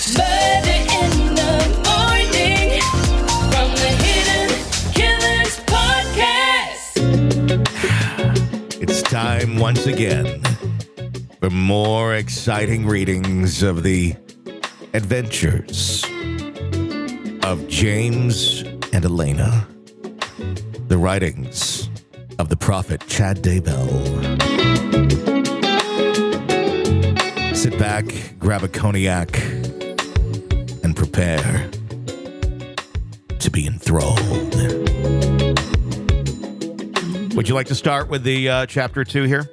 Murder in the morning from the Hidden Killers podcast. It's time once again for more exciting readings of the adventures of James and Elena, the writings of the prophet Chad Daybell. Sit back, grab a cognac, and prepare to be enthralled. Would you like to start with the chapter 2 here?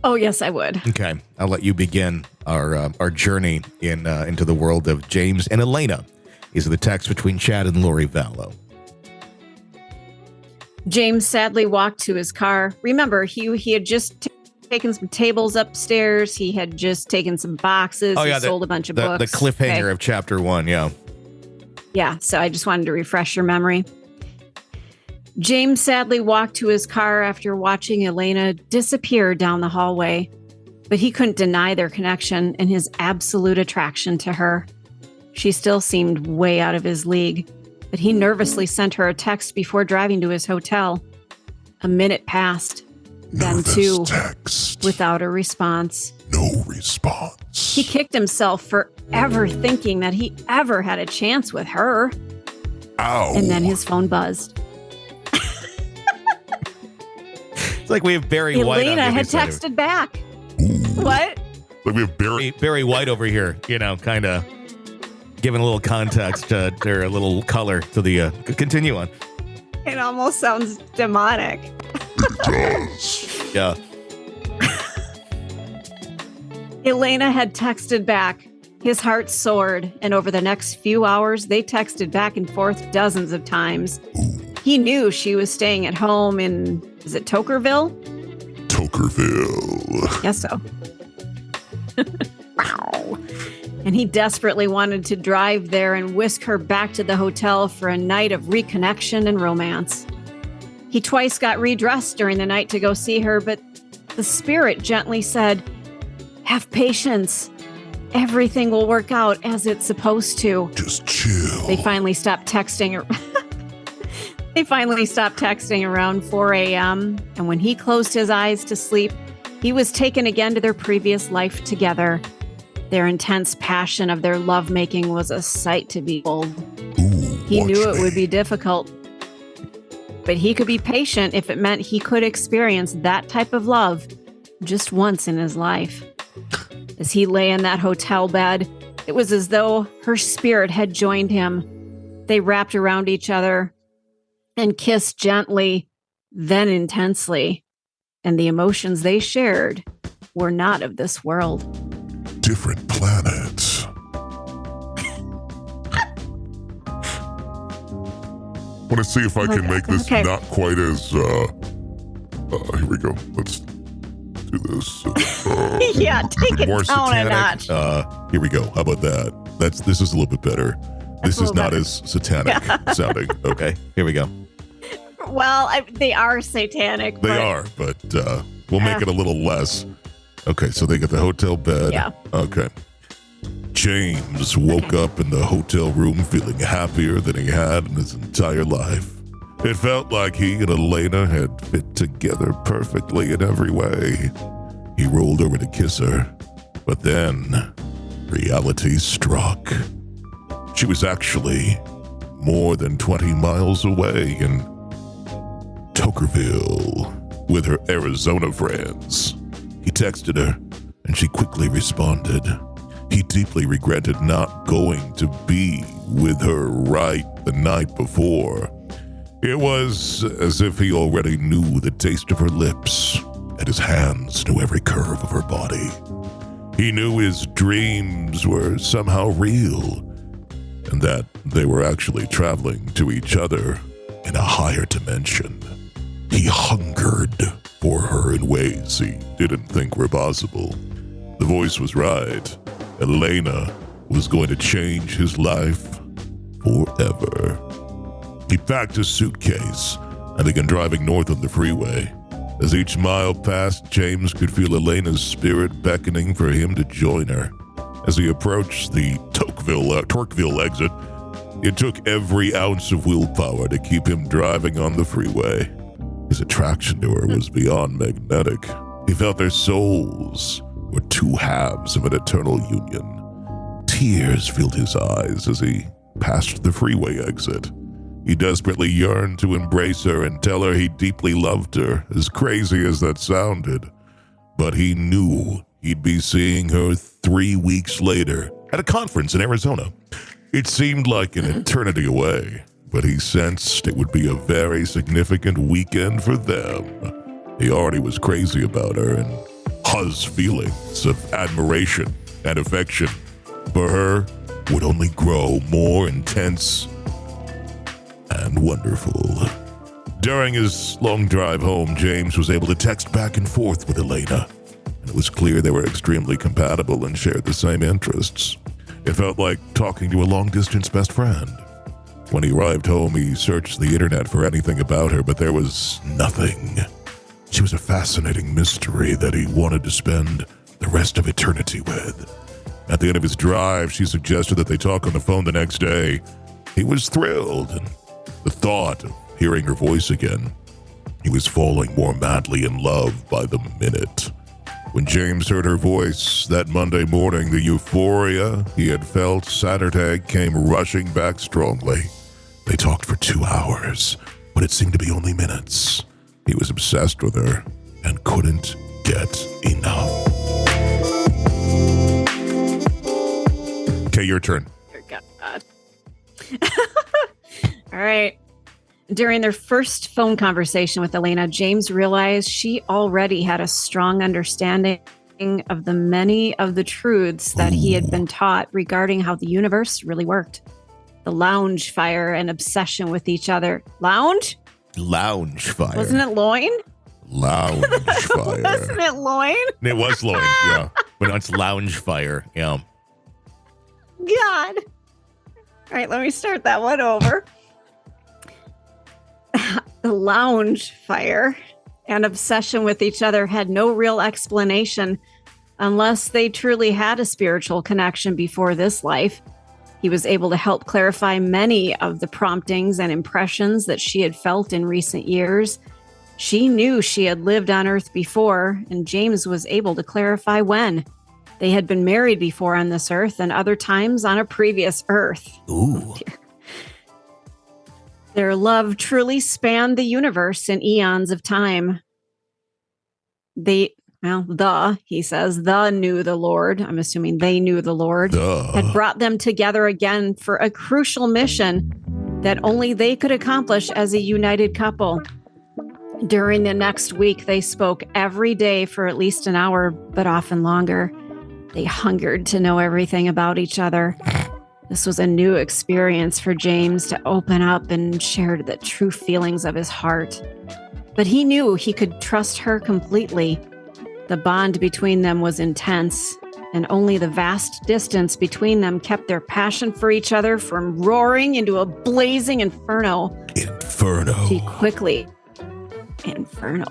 Oh, yes, I would. Okay, I'll let you begin our journey into the world of James and Elena. These are the texts between Chad and Lori Vallow. James sadly walked to his car. Remember, he had just taken some tables upstairs. He had just taken some boxes. Oh, yeah, sold a bunch of books. The cliffhanger of chapter 1, yeah. Yeah, so I just wanted to refresh your memory. James sadly walked to his car after watching Elena disappear down the hallway, but he couldn't deny their connection and his absolute attraction to her. She still seemed way out of his league, but he nervously sent her a text before driving to his hotel. A minute passed, then two, text. without a response. No response. He kicked himself for ever thinking that he ever had a chance with her. Ow. And then his phone buzzed. It's like we have Barry White on Elena the had other side. texted back. Ooh. What? Like we have Barry White over here, kind of giving a little context or a little color to the... continue on. It almost sounds demonic. It does. Yeah. Elena had texted back. His heart soared, and over the next few hours, they texted back and forth dozens of times. He knew she was staying at home in, is it Tokerville? Tokerville. Guess so. Wow. And he desperately wanted to drive there and whisk her back to the hotel for a night of reconnection and romance. He twice got redressed during the night to go see her, but the spirit gently said, "Have patience. Everything will work out as it's supposed to." Just chill. They finally stopped texting. Around 4 a.m. And when he closed his eyes to sleep, he was taken again to their previous life together. Their intense passion of their lovemaking was a sight to behold. Ooh, He knew watch it would me. be difficult, but he could be patient if it meant he could experience that type of love just once in his life. As he lay in that hotel bed, it was as though her spirit had joined him. They wrapped around each other and kissed gently, then intensely, and the emotions they shared were not of this world. Different planets. Want to see if I can make this Okay. not quite as, here we go. Let's do this. Yeah, take it More down a satanic. notch. Here we go. How about that? This is a little bit better. This a is little not better. as satanic sounding. Okay, here we go. Well, they are satanic. They but are, but we'll make it a little less. Okay, so they got the hotel bed. Yeah. Okay. James woke up in the hotel room feeling happier than he had in his entire life. It felt like he and Elena had fit together perfectly in every way. He rolled over to kiss her, but then reality struck. She was actually more than 20 miles away in Tokerville with her Arizona friends. He texted her, and she quickly responded. He deeply regretted not going to be with her right the night before. It was as if he already knew the taste of her lips, and his hands knew every curve of her body. He knew his dreams were somehow real, and that they were actually traveling to each other in a higher dimension. He hungered for her in ways he didn't think were possible. The voice was right. Elena was going to change his life forever. He packed his suitcase and began driving north on the freeway. As each mile passed, James could feel Elena's spirit beckoning for him to join her. As he approached the Torqueville exit, it took every ounce of willpower to keep him driving on the freeway. His attraction to her was beyond magnetic. He felt their souls were two halves of an eternal union. Tears filled his eyes as he passed the freeway exit. He desperately yearned to embrace her and tell her he deeply loved her, as crazy as that sounded. But he knew he'd be seeing her 3 weeks later at a conference in Arizona. It seemed like an eternity away, but he sensed it would be a very significant weekend for them. He already was crazy about her, and his feelings of admiration and affection for her would only grow more intense and wonderful. During his long drive home, James was able to text back and forth with Elena, and it was clear they were extremely compatible and shared the same interests. It felt like talking to a long-distance best friend. When he arrived home, he searched the internet for anything about her, but there was nothing. She was a fascinating mystery that he wanted to spend the rest of eternity with. At the end of his drive, she suggested that they talk on the phone the next day. He was thrilled, and the thought of hearing her voice again, he was falling more madly in love by the minute. When James heard her voice that Monday morning, the euphoria he had felt Saturday came rushing back strongly. They talked for 2 hours, but it seemed to be only minutes. He was obsessed with her and couldn't get enough. Okay, your turn. Dear God. All right. During their first phone conversation with Elena, James realized she already had a strong understanding of the many of the truths that he had been taught regarding how the universe really worked. The lounge fire and obsession with each other. Lounge? Lounge fire. Wasn't it loin? Lounge fire. Wasn't it loin? It was loin, yeah. But no, it's lounge fire, yeah. God. All right, let me start that one over. The lounge fire and obsession with each other had no real explanation unless they truly had a spiritual connection before this life. He was able to help clarify many of the promptings and impressions that she had felt in recent years. She knew she had lived on Earth before, and James was able to clarify when. They had been married before on this Earth and other times on a previous Earth. Ooh. Their love truly spanned the universe in eons of time. He says, knew the Lord. I'm assuming they knew the Lord. Had brought them together again for a crucial mission that only they could accomplish as a united couple. During the next week, they spoke every day for at least an hour, but often longer. They hungered to know everything about each other. This was a new experience for James to open up and share the true feelings of his heart. But he knew he could trust her completely. The bond between them was intense, and only the vast distance between them kept their passion for each other from roaring into a blazing inferno. Inferno,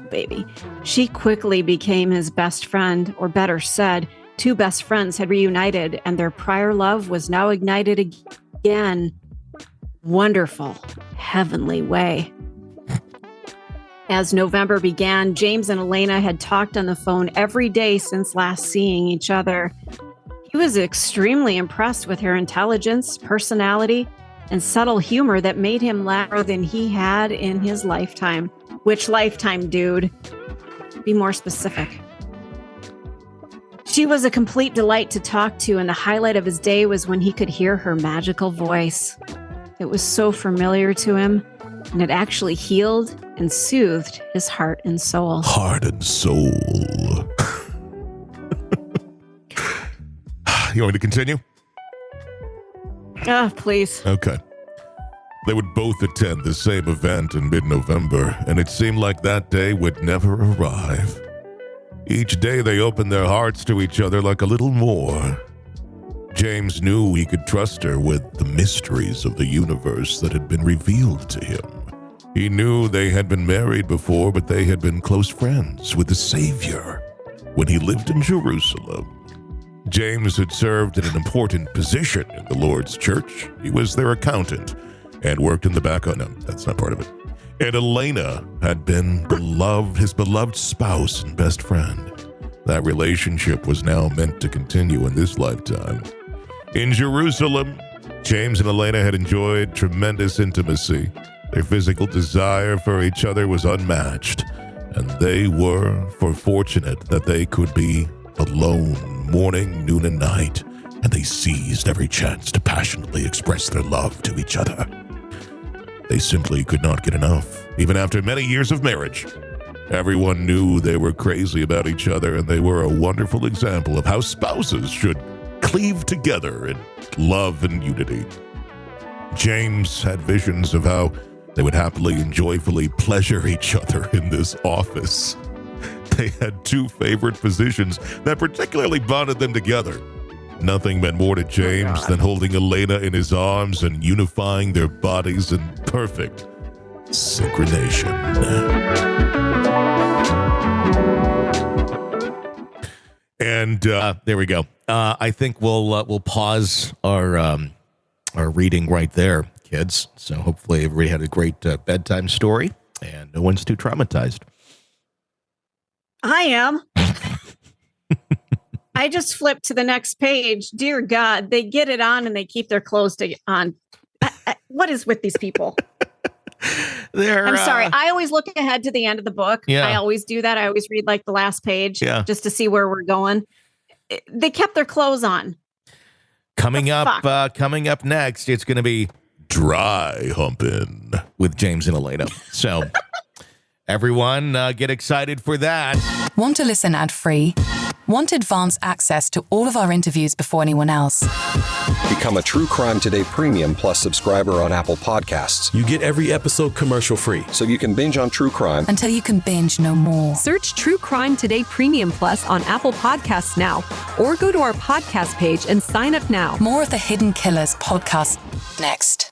baby. She quickly became his best friend, or better said, two best friends had reunited, and their prior love was now ignited again. Wonderful, heavenly way. As November began, James and Elena had talked on the phone every day since last seeing each other. He was extremely impressed with her intelligence, personality, and subtle humor that made him laugh more than he had in his lifetime. Which lifetime, dude? Be more specific. She was a complete delight to talk to, and the highlight of his day was when he could hear her magical voice. It was so familiar to him, and it actually healed and soothed his heart and soul. Heart and soul. You want me to continue? Please. Okay. They would both attend the same event in mid-November, and it seemed like that day would never arrive. Each day they opened their hearts to each other like a little more. James knew he could trust her with the mysteries of the universe that had been revealed to him. He knew they had been married before, but they had been close friends with the Savior when he lived in Jerusalem. James had served in an important position in the Lord's church. He was their accountant and worked in the back. Oh, no, that's not part of it. And Elena had been his beloved spouse and best friend. That relationship was now meant to continue in this lifetime. In Jerusalem, James and Elena had enjoyed tremendous intimacy. Their physical desire for each other was unmatched, and they were fortunate that they could be alone morning, noon, and night, and they seized every chance to passionately express their love to each other. They simply could not get enough, even after many years of marriage. Everyone knew they were crazy about each other, and they were a wonderful example of how spouses should cleave together in love and unity. James had visions of how they would happily and joyfully pleasure each other in this office. They had two favorite positions that particularly bonded them together. Nothing meant more to James than holding Elena in his arms and unifying their bodies in perfect synchronization. And there we go. I think we'll pause our reading right there, kids. So hopefully everybody had a great bedtime story and no one's too traumatized. I am. I just flipped to the next page. Dear God, they get it on and they keep their clothes on. What is with these people? I'm sorry. I always look ahead to the end of the book. Yeah. I always do that. I always read like the last page just to see where we're going. They kept their clothes on. Coming up next, it's going to be dry humping with James and Elena. So everyone get excited for that. Want to listen ad-free? Want advance access to all of our interviews before anyone else? Become a True Crime Today Premium Plus subscriber on Apple Podcasts. You get every episode commercial-free. So you can binge on true crime until you can binge no more. Search True Crime Today Premium Plus on Apple Podcasts now, or go to our podcast page and sign up now. More of the Hidden Killers podcast next.